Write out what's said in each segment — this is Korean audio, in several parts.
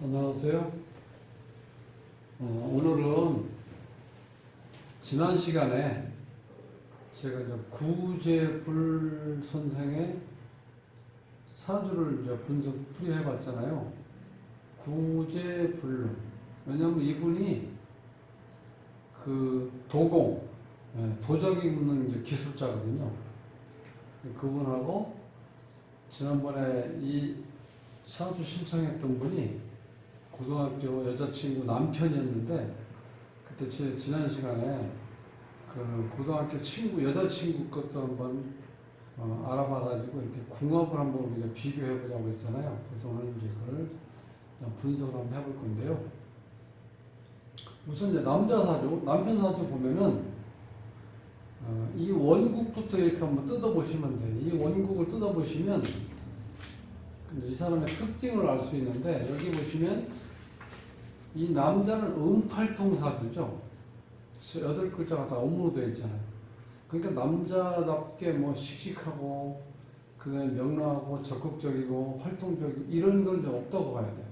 안녕하세요. 오늘은 지난 시간에 제가 이제 구제불 선생의 사주를 이제 분석 풀이해 봤잖아요. 구제불. 왜냐면 이분이 그 도공, 도자기 굽는 이제 기술자거든요. 그분하고 지난번에 이 사주 신청했던 분이 고등학교 여자친구 남편이었는데, 그때 지난 시간에 그 고등학교 친구, 여자친구 것도 한번 알아봐가지고 이렇게 궁합을 한번 우리가 비교해보자고 했잖아요. 그래서 오늘 이제 그걸 분석을 한번 해볼 건데요. 우선 이제 남자 사주, 남편 사주 보면은 이 원국부터 이렇게 한번 뜯어보시면 돼요. 이 원국을 뜯어보시면 이 사람의 특징을 알 수 있는데, 여기 보시면 이 남자는 음팔통 사주죠. 8글자가 다 음으로 되어 있잖아요. 그러니까 남자답게 뭐 씩씩하고, 그다음에 명랑하고, 적극적이고, 활동적이고, 이런 건 좀 없다고 봐야 돼요.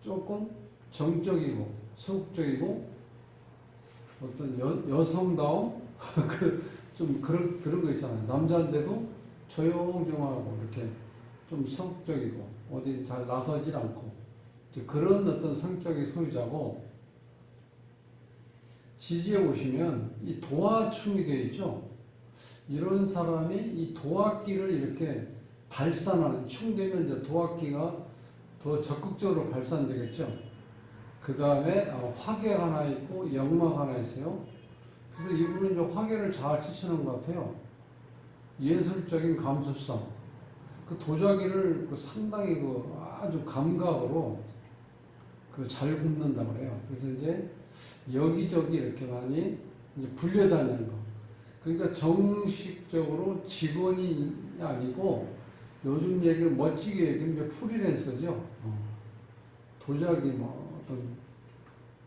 조금 정적이고, 소극적이고, 어떤 여성다움? 좀 그런 거 있잖아요. 남자인데도 조용조용하고, 이렇게 좀 소극적이고, 어디 잘 나서질 않고, 그런 어떤 성격의 소유자고, 지지에 보시면 이 도화충이 되어 있죠. 이런 사람이 이 도화기를 이렇게 발산하는, 충되면 이제 도화기가 더 적극적으로 발산되겠죠. 그 다음에 화계가 하나 있고 역막 하나 있어요. 그래서 이분은 이제 화계를 잘 쓰시는 것 같아요. 예술적인 감수성, 그 도자기를 상당히 아주 감각으로 잘 굽는다고 그래요. 그래서 이제 여기저기 이렇게 많이 이제 불려다니는 거. 그러니까 정식적으로 직원이 아니고, 요즘 얘기를 멋지게 얘기하면 이제 프리랜서죠. 도자기 어떤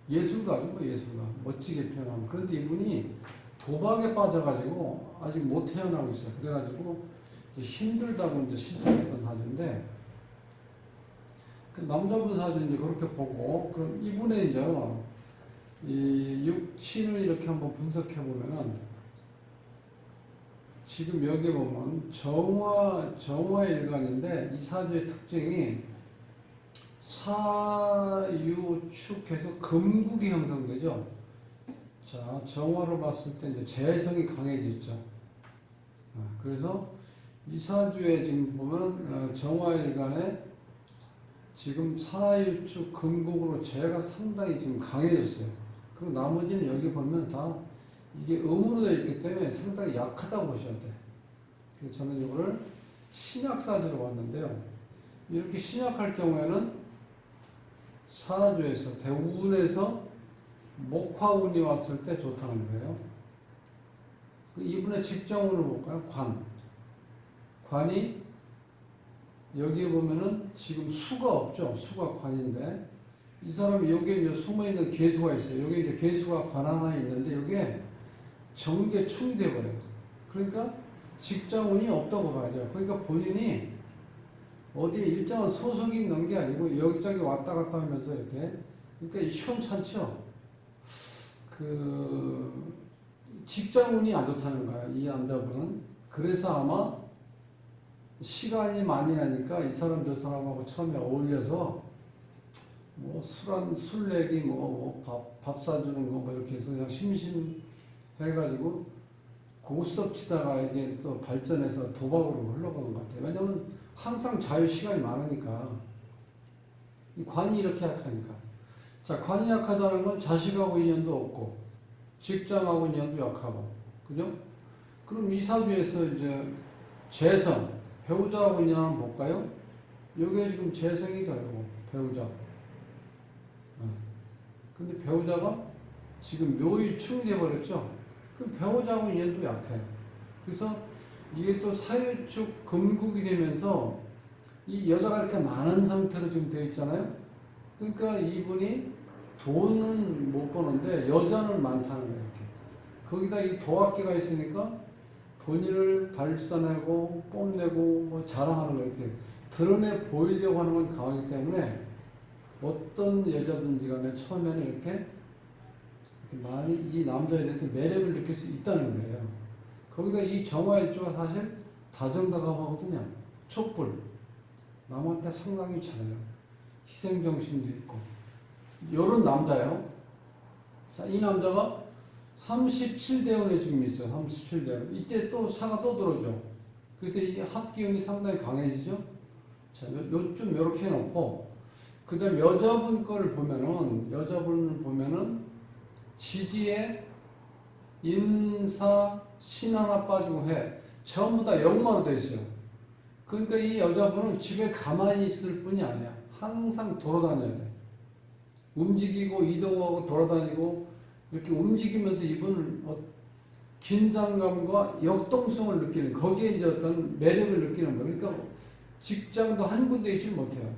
예술가죠, 예술가. 멋지게 표현하면. 그런데 이분이 도박에 빠져가지고 아직 못 태어나고 있어요. 그래가지고 힘들다고 이제 신청했던 사주인데, 그 남자분 사주 이제 그렇게 보고, 그럼 이분의 이제 이 육친을 이렇게 한번 분석해 보면은, 지금 여기 보면 정화의 일간인데, 이 사주의 특징이 사유축해서 금국이 형성되죠. 자, 정화로 봤을 때 이제 재성이 강해지죠. 그래서 이 사주에 지금 보면 정화의 일간에 지금 사유축 금국으로 재가 상당히 지금 강해졌어요. 그리고 나머지는 여기 보면 다 이게 음으로 되어 있기 때문에 상당히 약하다고 보셔야 돼요. 그래서 저는 이거를 신약사주로 봤는데요. 이렇게 신약할 경우에는 사주에서 대운에서 목화운이 왔을 때 좋다는 거예요. 이분의 직장운을 볼까요? 관이 여기에 보면은 지금 수가 없죠. 수가 관인데, 이 사람이 여기에 이제 숨어있는 개수가 있어요. 여기 이제 개수가 관 하나 있는데, 여기에 정계충이 돼버려요. 그러니까 직장운이 없다고 봐야죠. 그러니까 본인이 어디에 일정한 소속이 있는 게 아니고 여기저기 왔다 갔다 하면서 이렇게, 그러니까 시원찮죠. 직장운이 안 좋다는 거야, 이 남자분은. 그래서 아마 시간이 많이 나니까 이 사람 저 사람하고 처음에 어울려서 술 내기 밥 사주는 거 이렇게 해서 그냥 심심해가지고 고스톱 치다가 이게 또 발전해서 도박으로 흘러간 것 같아요. 왜냐면 항상 자유 시간이 많으니까. 이 관이 이렇게 약하니까. 자, 관이 약하다는 건 자식하고 인연도 없고, 직장하고 인연도 약하고, 그죠? 그럼 이 사주에서 이제 재성, 배우자하고 인연 한번 볼까요? 여기에 지금 재성이 들어요, 배우자. 근데 배우자가 지금 묘일충이 되어버렸죠? 그럼 배우자하고 인연도 약해요. 그래서 이게 또 사유축 금국이 되면서 이 여자가 이렇게 많은 상태로 지금 되어 있잖아요? 그러니까 이분이 돈은 못 버는데 여자는 많다는 거예요, 이렇게. 거기다 이 도학기가 있으니까 본인을 발산하고 뽐내고 자랑하는 거, 이렇게 드러내 보이려고 하는 건 강하기 때문에 어떤 여자든지 간에 처음에는 이렇게 많이 이 남자에 대해서 매력을 느낄 수 있다는 거예요. 거기다 이 정화일주가 사실 다정다감하거든요. 촛불. 남한테 상당히 잘해요. 희생정신도 있고. 요런 남자예요. 자, 이 남자가 37대운에 지금 있어요. 37대운. 이제 또 사가 또 들어오죠. 그래서 이 합기운이 상당히 강해지죠. 자, 요쯤 요렇게 해놓고, 그 다음 여자분 거를 보면은, 여자분을 보면은, 지지에 인사, 신 하나 빠지고 해. 전부 다 영마로 되어 있어요. 그러니까 이 여자분은 집에 가만히 있을 뿐이 아니야. 항상 돌아다녀야 돼. 움직이고 이동하고 돌아다니고 이렇게 움직이면서 이분은 긴장감과 역동성을 느끼는, 거기에 이제 어떤 매력을 느끼는 거예요. 그러니까 직장도 한 군데 있지 못해요.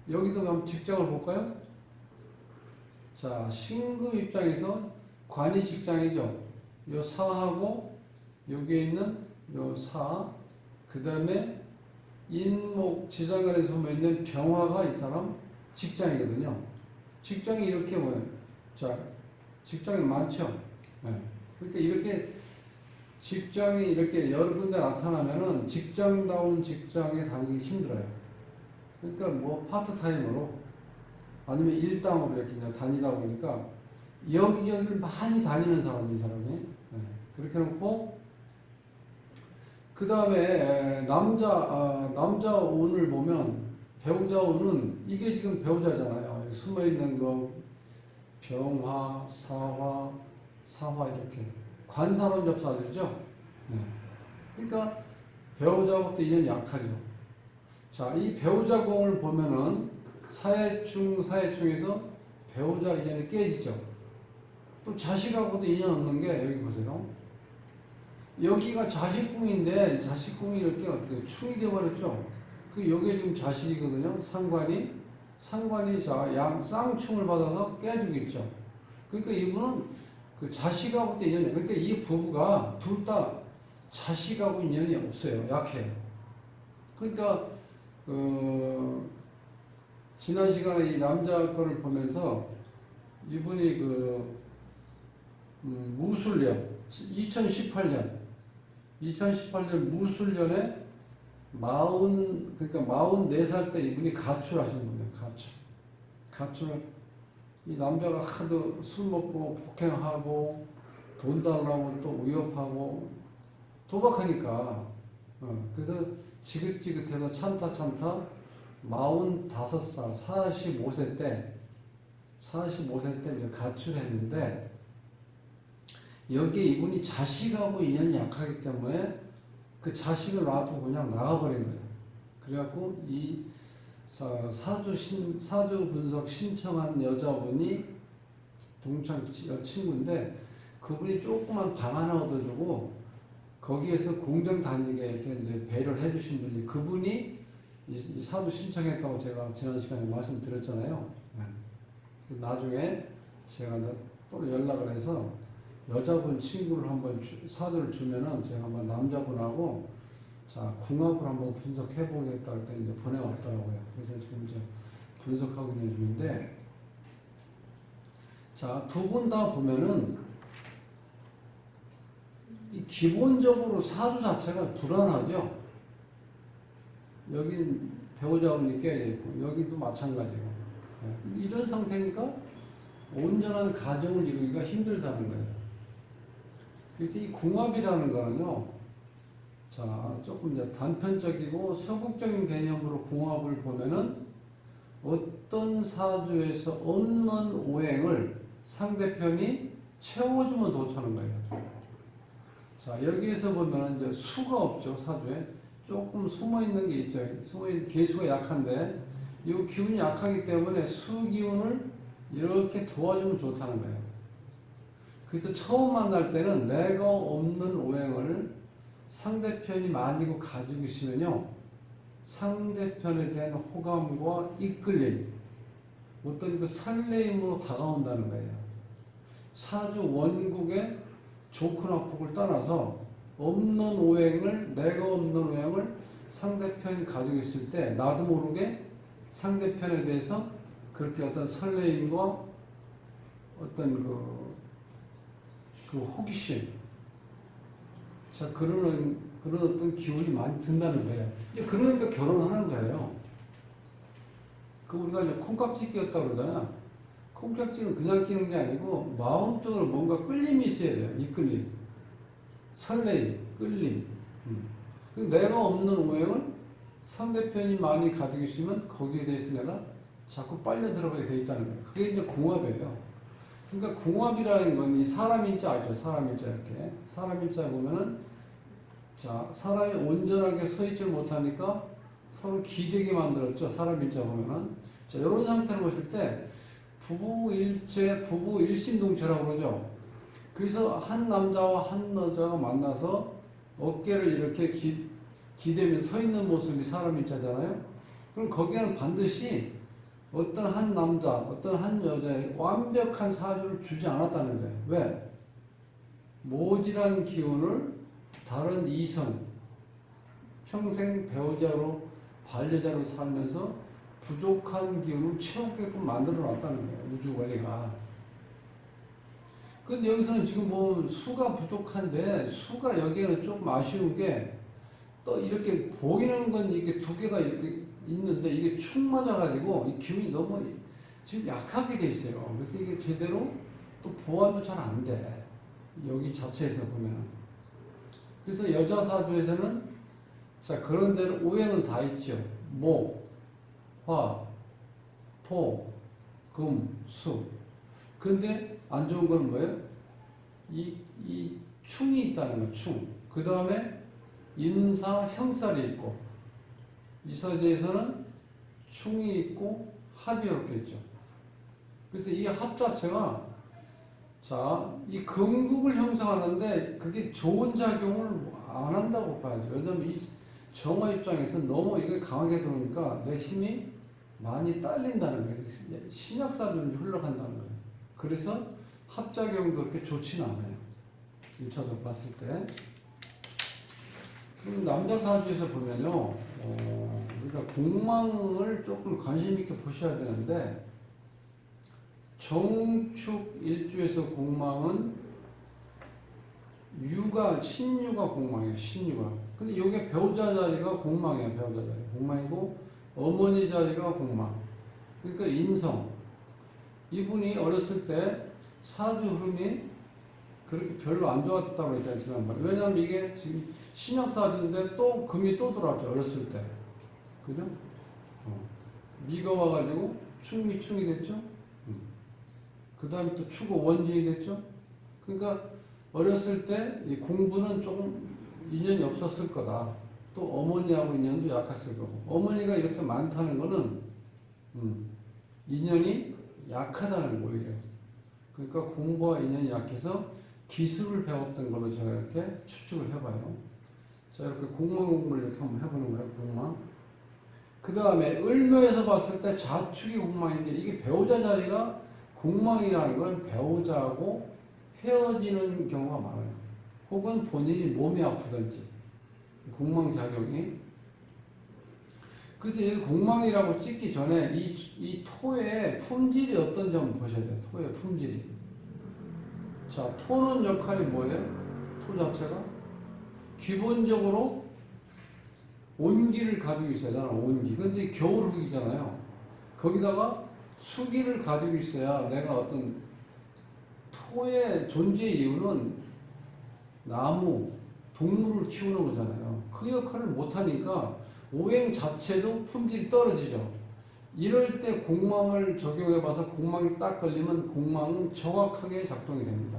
여기도 한번 직장을 볼까요? 자, 신금 입장에서 관이 직장이죠. 요 사하고 여기에 있는 요 사, 그 다음에 인목 지장간에서 있는 병화가 이 사람 직장이거든요. 직장이 이렇게 뭐예요? 자, 직장이 많죠. 네. 그러니까 이렇게 직장이 이렇게 여러 군데 나타나면은 직장다운 직장에 다니기 힘들어요. 그러니까 뭐 파트타임으로 아니면 일당으로 이렇게 이제 다니다 보니까 여기저기를 많이 다니는 사람이, 이 사람이. 네. 그렇게 놓고, 그 다음에 남자 운을 보면 배우자 운은 이게 지금 배우자잖아요. 숨어 있는 거 병화, 사화 이렇게 관사론 접사들이죠. 네. 그러니까 배우자부터 인연이 약하죠. 자, 이 배우자 공을 보면은 사해충에서 배우자 인연이 깨지죠. 또 자식하고도 인연 없는 게 여기 보세요. 여기가 자식궁인데 자식궁이 이렇게 어떻게 충이 되어버렸죠. 그 여기에 지금 자식이거든요. 상관이 자 쌍충을 받아서 깨지고 있죠. 그러니까 이분은 그 자식하고도 인연이, 그러니까 이 부부가 둘 다 자식하고 인연이 없어요. 약해요. 그러니까 지난 시간에 이 남자 거를 보면서 이분이 무술년 2018년 무술년에 그러니까 44살 때 이분이 가출하신 분이에요. 가출. 이 남자가 하도 술 먹고 폭행하고 돈 달라고 또 위협하고 도박하니까 그래서 지긋지긋해서 참다 45살 45세 때 이제 가출했는데, 여기에 이분이 자식하고 인연이 약하기 때문에 그 자식을 놔두고 그냥 나가버린 거예요. 그래갖고 이 사주 분석 신청한 여자분이 동창 친구인데, 그분이 조그만 방 하나 얻어주고 거기에서 공정 다니게 이렇게 이제 배려를 해주신 분이, 그분이 이 사주 신청했다고 제가 지난 시간에 말씀드렸잖아요. 나중에 제가 또 연락을 해서 여자분 친구를 한번 사주를 주면은 제가 한번 남자분하고 자 궁합을 한번 분석해 보겠다 했더니 이제 보내왔더라고요. 그래서 지금 이제 분석하고 있는 중인데, 자 두 분 다 보면은 이 기본적으로 사주 자체가 불안하죠. 여기 배우자분이 깨져있고 여기도 마찬가지고, 이런 상태니까 온전한 가정을 이루기가 힘들다는 거예요. 그래서 이 궁합이라는 거는요, 자 조금 이제 단편적이고 서국적인 개념으로 궁합을 보면은 어떤 사주에서 없는 오행을 상대편이 채워주면 도착하는 거예요. 자 여기에서 보면 이제 수가 없죠. 사주에 조금 숨어있는 게 있죠. 숨어있는 개수가 약한데 이 기운이 약하기 때문에 수 기운을 이렇게 도와주면 좋다는 거예요. 그래서 처음 만날 때는 내가 없는 오행을 상대편이 만지고 가지고 있으면요, 상대편에 대한 호감과 이끌림, 어떤 그 설레임으로 다가온다는 거예요. 사주 원국의 좋거나 나쁘를 떠나서 없는 오행을, 내가 없는 오행을 상대편이 가지고 있을 때 나도 모르게 상대편에 대해서 그렇게 어떤 설레임과 어떤 그 호기심, 자, 그런 어떤 기운이 많이 든다는 거예요. 이제 그러니까 결혼하는 거예요. 그 우리가 이제 콩깍지 끼었다고 그러잖아. 콩깍지는 그냥 끼는 게 아니고 마음적으로 뭔가 끌림이 있어야 돼요. 이끌림, 설레임, 끌림. 내가 없는 오행은 상대편이 많이 가지고 있으면 거기에 대해서 내가 자꾸 빨려 들어가게 돼 있다는 거예요. 그게 이제 궁합이에요. 그러니까 궁합이라는 건 이 사람인자 알죠? 사람인자 이렇게. 사람인자 보면은 자, 사람이 온전하게 서 있질 못하니까 서로 기대게 만들었죠. 사람인자 보면은. 자, 이런 상태를 보실 때 부부일체, 부부일심동체라고 그러죠. 그래서 한 남자와 한 여자가 만나서 어깨를 이렇게 기대면서 서 있는 모습이 사람인자잖아요. 그럼 거기는 반드시 어떤 한 남자, 어떤 한 여자의 완벽한 사주를 주지 않았다는 거예요. 왜? 모질한 기운을 다른 이성, 평생 배우자로, 반려자로 살면서 부족한 기운을 채우게끔 만들어 놨다는 거예요. 우주 원리가. 근데 여기서는 지금 뭐 수가 부족한데, 수가 여기에는 조금 아쉬운 게, 또 이렇게 보이는 건 이게 두 개가 이렇게 있는데, 이게 축 맞아가지고, 이 기운이 너무 지금 약하게 돼 있어요. 그래서 이게 제대로 또 보완도 잘 안 돼. 여기 자체에서 보면. 그래서 여자 사주에서는, 자, 그런 데는 오행은 다 있죠. 목, 화, 토, 금, 수. 그런데 안 좋은 건 뭐예요? 이 충이 있다는 거예요, 충. 그 다음에 임사, 형살이 있고, 이 사주에서는 충이 있고, 합이 이렇게 있죠. 그래서 이 합 자체가, 자, 이 금국을 형성하는데 그게 좋은 작용을 안 한다고 봐야죠. 왜냐면 이 정화 입장에서 너무 이게 강하게 들어오니까 내 힘이 많이 딸린다는 거예요. 신약사주로 흘러간다는 거예요. 그래서 합작용도 그렇게 좋지는 않아요. 1차적 봤을 때. 그리고 남자 사주에서 보면요, 우리가 공망을 조금 관심 있게 보셔야 되는데, 정축 일주에서 공망은 신유가 공망이에요. 신유가. 근데 이게 배우자 자리가 공망이에요. 배우자 자리. 공망이고, 어머니 자리가 공망. 그러니까 인성. 이분이 어렸을 때 사주 흐름이 그렇게 별로 안 좋았다고 했잖아요. 지난번에. 왜냐하면 이게 지금 신약사주인데 또 금이 또 들어왔죠. 어렸을 때. 그죠? 미가 와가지고 충이 됐죠? 그 다음에 또 추고 원진이 됐죠? 그러니까 어렸을 때 이 공부는 조금 인연이 없었을 거다. 또 어머니하고 인연도 약했을 거고. 어머니가 이렇게 많다는 거는 인연이 약하다는 거예요. 그러니까 공부와 인연이 약해서 기술을 배웠던 걸로 제가 이렇게 추측을 해봐요. 자, 이렇게 공망 공부를 이렇게 한번 해보는 거예요. 공망. 그 다음에 을묘에서 봤을 때 자축이 공망인데 이게 배우자 자리가 공망이라는 건 배우자하고 헤어지는 경우가 많아요. 혹은 본인이 몸이 아프든지 공망작용이. 그래서 여기 공망이라고 찍기 전에 이 토의 품질이 어떤지 한번 보셔야 돼요. 토의 품질이. 자, 토는 역할이 뭐예요? 토 자체가 기본적으로 온기를 가지고 있어야 되잖아. 온기. 근데 겨울흙이잖아요. 거기다가 수기를 가지고 있어야 내가 어떤 토의 존재의 이유는 나무, 동물을 키우는 거잖아요. 그 역할을 못하니까 오행 자체도 품질이 떨어지죠. 이럴 때 공망을 적용해봐서 공망이 딱 걸리면 공망은 정확하게 작동이 됩니다.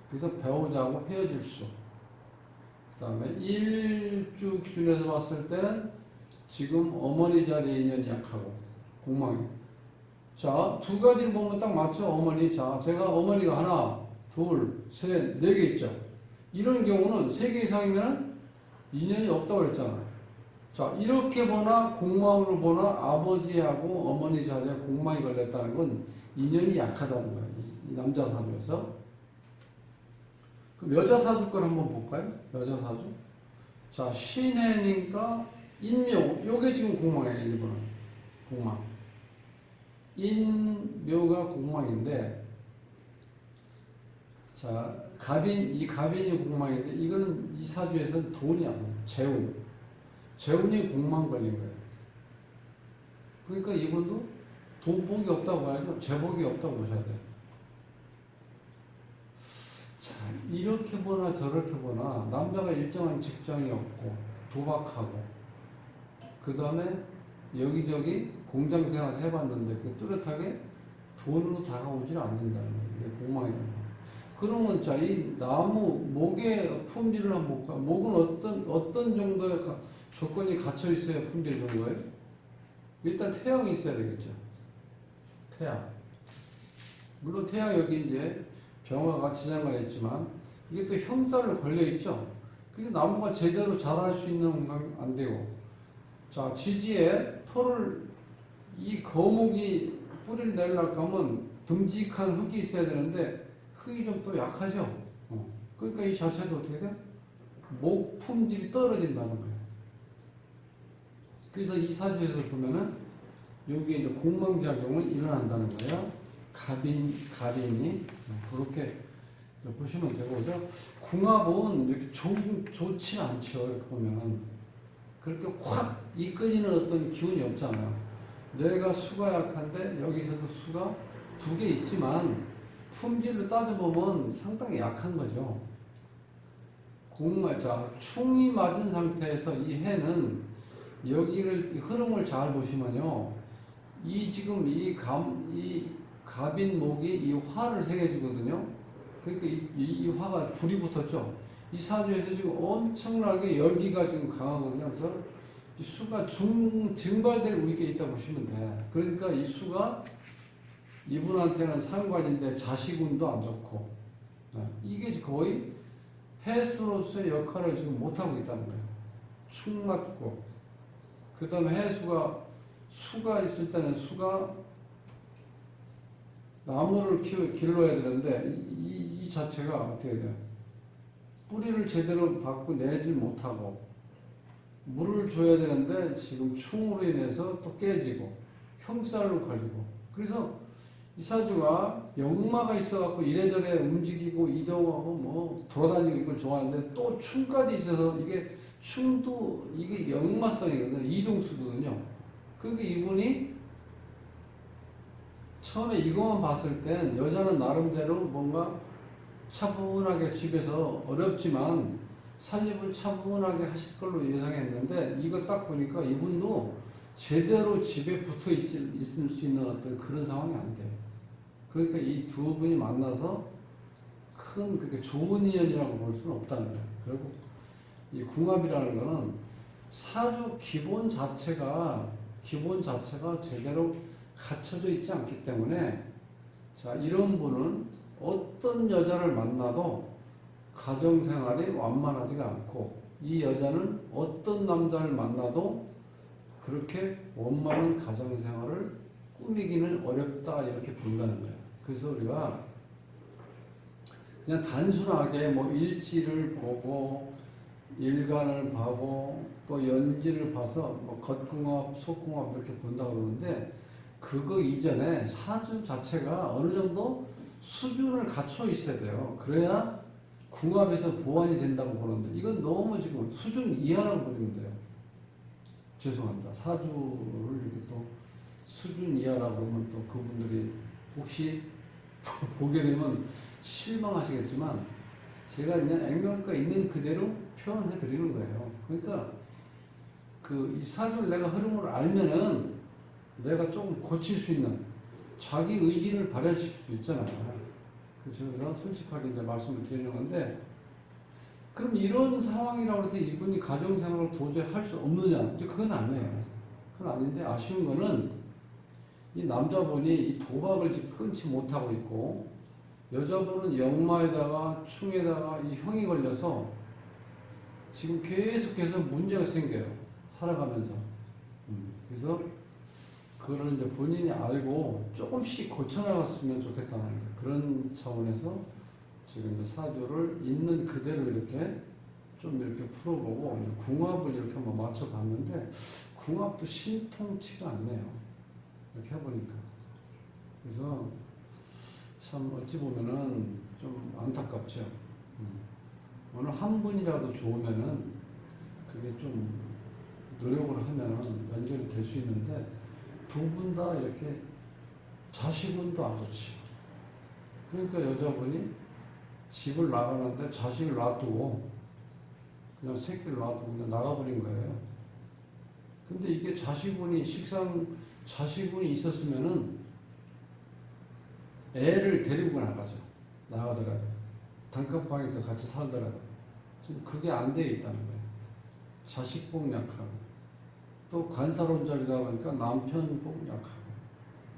그래서 배우자하고 헤어질 수. 그 다음에 일주 기준에서 봤을 때는 지금 어머니 자리에 인연이 약하고 공망이. 자, 두 가지를 보면 딱 맞죠? 어머니. 자, 제가 어머니가 하나, 둘, 셋, 네 개 있죠. 이런 경우는 세 개 이상이면 인연이 없다고 그랬잖아요. 자, 이렇게 보나 공망으로 보나 아버지하고 어머니 자리에 공망이 걸렸다는 건 인연이 약하다는 거예요. 이 남자 사주에서. 그럼 여자 사주 걸 한번 볼까요? 여자 사주. 자, 신해니까 인묘. 요게 지금 공망이에요. 일본은. 공망. 인묘가 공망인데, 자, 이 갑인이 공망인데, 이거는 이 사주에서는 돈이 아니에요. 재운이 공망 걸린 거예요. 그러니까 이분도 돈복이 없다고 봐야죠. 재복이 없다고 보셔야 돼요. 자, 이렇게 보나 저렇게 보나, 남자가 일정한 직장이 없고, 도박하고, 그 다음에 여기저기 공장 생활 해봤는데, 그 뚜렷하게 돈으로 다가오질 않는다는 거예요. 공망이라는 거예요. 그러면 자, 이 나무, 목의 품질을 한번 볼까? 목은 어떤 정도의 조건이 갖춰 있어야 품질 좋은 거예요? 일단 태양이 있어야 되겠죠. 태양. 물론 태양 여기 이제 병화가 지장을 했지만, 이게 또 형살을 걸려 있죠. 그게 나무가 제대로 자랄 수 있는 공간이 안 되고, 자, 지지에 이 거목이 뿌리를 내려고 하면 듬직한 흙이 있어야 되는데, 흙이 좀 또 약하죠. 그러니까 이 자체도 어떻게 돼? 목 품질이 떨어진다는 거예요. 그래서 이 사주에서 보면은 여기에 이제 공망작용이 일어난다는 거예요. 가빈이 그렇게 보시면 되고, 그래서 궁합은 이렇게 좋지 않죠. 이렇게 보면은 그렇게 확 이끌리는 어떤 기운이 없잖아요. 뇌가 수가 약한데 여기서도 수가 두 개 있지만 품질을 따져보면 상당히 약한 거죠. 충이 맞은 상태에서 이 해는 여기를 흐름을 잘 보시면요, 지금 이 갑인 목이 이 화를 새겨주거든요. 그러니까 이 화가 불이 붙었죠. 이 사주에서 지금 엄청나게 열기가 지금 강하거든요. 그래서 이 수가 증발될 위기에 있다 보시면 돼. 그러니까 이 수가 이분한테는 상관인데 자식운도 안 좋고, 이게 거의 해수로서의 역할을 지금 못하고 있다는 거예요. 축 맞고, 그 다음에 수가 있을 때는 수가 나무를 길러야 되는데, 이 자체가 어떻게 돼요? 뿌리를 제대로 받고 내지 못하고, 물을 줘야 되는데 지금 충으로 인해서 또 깨지고, 형살로 걸리고, 그래서 이 사주가 역마가 있어갖고 이래저래 움직이고 이동하고 뭐 돌아다니고 이걸 좋아하는데, 또 충까지 있어서 충도 이게 역마성이거든요. 이동수거든요. 그러니까 이분이 처음에 이것만 봤을 땐 여자는 나름대로 뭔가 차분하게 집에서 어렵지만 살림을 차분하게 하실 걸로 예상했는데, 이거 딱 보니까 이분도 제대로 집에 붙어 있을 수 있는 어떤 그런 상황이 안 돼요. 그러니까 이 두 분이 만나서 그렇게 좋은 인연이라고 볼 수는 없다는 거예요. 결국 이 궁합이라는 거는 사주 기본 자체가 제대로 갖춰져 있지 않기 때문에, 자, 이런 분은 어떤 여자를 만나도 가정생활이 완만하지가 않고, 이 여자는 어떤 남자를 만나도 그렇게 원만한 가정생활을 꾸미기는 어렵다, 이렇게 본다는 거예요. 그래서 우리가 그냥 단순하게 뭐 일지를 보고 일간을 보고 또 연지를 봐서 뭐 겉궁합, 속궁합 이렇게 본다고 그러는데, 그거 이전에 사주 자체가 어느 정도 수준을 갖춰 있어야 돼요. 그래야 궁합에서 보완이 된다고 보는데, 이건 너무 지금 수준 이하라고 보시면 돼요. 죄송합니다. 사주를 이렇게 또 수준 이하라고 그러면 또 그분들이 혹시 보게 되면 실망하시겠지만, 제가 그냥 액면가 있는 그대로 표현해 드리는 거예요. 그러니까 이 사주를 내가 흐름을 알면은 내가 조금 고칠 수 있는 자기 의지를 발현시킬 수 있잖아요. 그래서 솔직하게 이제 말씀을 드리는 건데, 그럼 이런 상황이라고 해서 이분이 가정생활을 도저히 할 수 없느냐? 이제 그건 아니에요. 그건 아닌데, 아쉬운 거는 이 남자분이 이 도박을 지금 끊지 못하고 있고, 여자분은 역마에다가 충에다가 이 형이 걸려서 지금 계속해서 문제가 생겨요. 살아가면서. 그래서 그거를 이제 본인이 알고 조금씩 고쳐나갔으면 좋겠다는 거예요. 그런 차원에서 지금 이제 사주를 있는 그대로 이렇게 좀 이렇게 풀어보고, 이제 궁합을 이렇게 한번 맞춰봤는데, 궁합도 신통치가 않네요. 이렇게 해보니까. 그래서 참 어찌 보면은 좀 안타깝죠. 어느 한 분이라도 좋으면은 그게 좀 노력을 하면은 연결이 될 수 있는데 두 분 다 이렇게 자식운도 안 좋지. 그러니까 여자분이 집을 나가는데 자식을 놔두고 그냥 새끼를 놔두고 그냥 나가버린 거예요. 근데 이게 자식분이 있었으면은 애를 데리고 나가죠. 나가더라도. 단칸방에서 같이 살더라도. 지금 그게 안 돼 있다는 거예요. 자식복 약하고. 또 관사론자이다 보니까 남편복 약하고.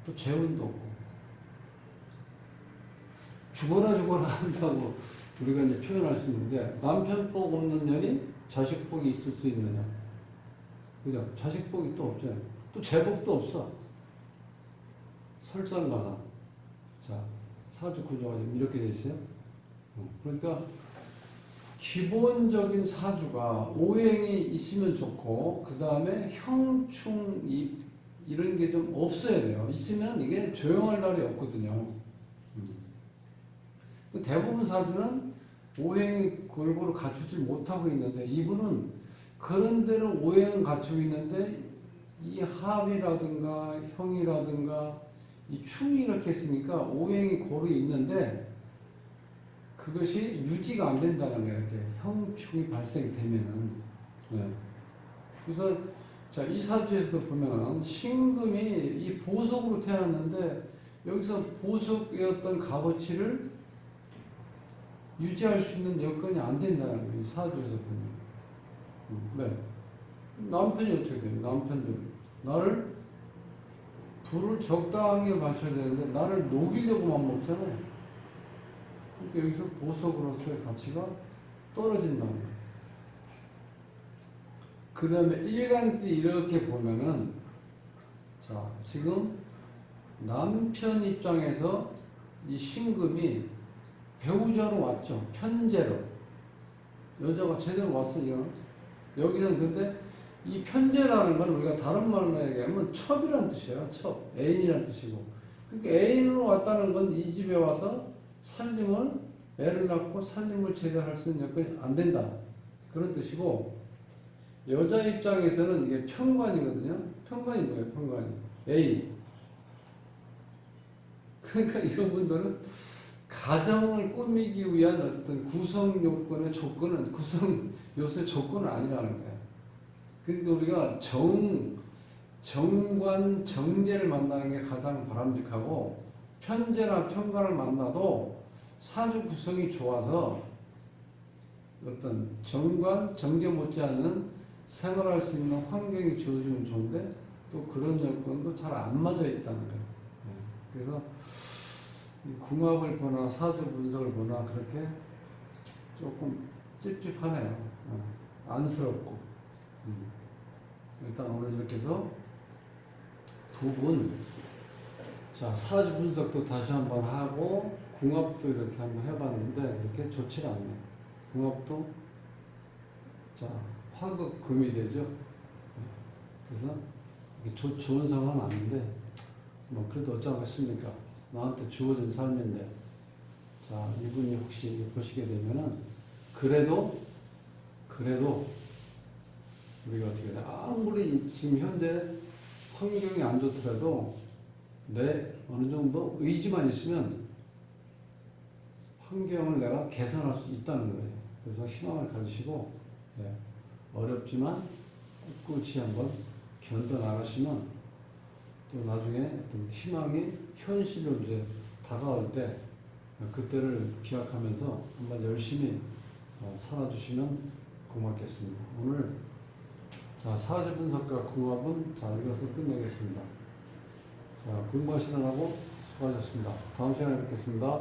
또 재혼도 없고. 죽어라 한다고 우리가 이제 표현할 수 있는데, 남편복 없는 년이 자식복이 있을 수 있느냐. 그죠? 자식복이 또 없잖아요. 또 재복도 없어. 설상가상. 자, 사주 구조가 지금 이렇게 돼 있어요. 그러니까 기본적인 사주가 오행이 있으면 좋고, 그 다음에 형충 이런 게 좀 없어야 돼요. 있으면 이게 조용할 날이 없거든요. 대부분 사주는 오행이 골고루 갖추지 못하고 있는데, 이분은 그런 데는 오행은 갖추고 있는데 이 합이라든가 형이라든가 이 충이 이렇게 했으니까 오행이 고루 있는데 그것이 유지가 안 된다는 거예요. 이렇게 형충이 발생되면은. 네. 그래서 자, 이 사주에서도 보면은 신금이 이 보석으로 태어났는데 여기서 보석의 어떤 값어치를 유지할 수 있는 여건이 안 된다는 거예요. 이 사주에서 보면. 네. 남편이 어떻게 돼요? 남편들. 나를 불을 적당하게 맞춰야 되는데 나를 녹이려고만 먹잖아요. 그러니까 여기서 보석으로서의 가치가 떨어진다는 거예요. 그 다음에 일간지 이렇게 보면은, 자, 지금 남편 입장에서 이 신금이 배우자로 왔죠. 편제로. 여자가 제대로 왔어요. 여기서는 근데 이 편제라는 건 우리가 다른 말로 얘기하면 첩이란 뜻이에요. 첩. 애인이란 뜻이고. 그러니까 애인으로 왔다는 건 이 집에 와서 애를 낳고 살림을 제대로 할 수 있는 여건이 안 된다. 그런 뜻이고, 여자 입장에서는 이게 편관이거든요. 편관이 뭐예요? 편관이. 애인. 그러니까 이런 분들은 가정을 꾸미기 위한 어떤 구성 요건의 조건은, 구성 요소의 조건은 아니라는 거예요. 그러니까 우리가 정관, 정제를 만나는 게 가장 바람직하고, 편제나 편관을 만나도 사주 구성이 좋아서 어떤 정관, 정제 못지않은 생활할 수 있는 환경이 주어지면 좋은데, 또 그런 여건도 잘 안 맞아 있다는 거예요. 그래서 궁합을 보나 사주 분석을 보나 그렇게 조금 찝찝하네요. 안쓰럽고. 일단 오늘 이렇게 해서 두 분, 자, 사주 분석도 다시 한번 하고 궁합도 이렇게 한번 해봤는데 이렇게 좋지가 않네요. 궁합도 자, 화극 금이 되죠. 그래서 좋은 상황은 아닌데 뭐 그래도 어쩌겠습니까? 나한테 주어진 삶인데, 자, 이분이 혹시 보시게 되면은 그래도 우리가 어떻게 돼? 아무리 지금 현재 환경이 안 좋더라도 내 어느 정도 의지만 있으면 환경을 내가 개선할 수 있다는 거예요. 그래서 희망을 가지시고, 네, 어렵지만 꿋꿋이 한번 견뎌 나가시면 또 나중에 어떤 희망이 현실로 이제 다가올 때 그때를 기약하면서 한번 열심히 살아주시면 고맙겠습니다. 오늘 자, 사주 분석과 궁합은 자, 이것을 끝내겠습니다. 자, 공부하시느라고 수고하셨습니다. 다음 시간에 뵙겠습니다.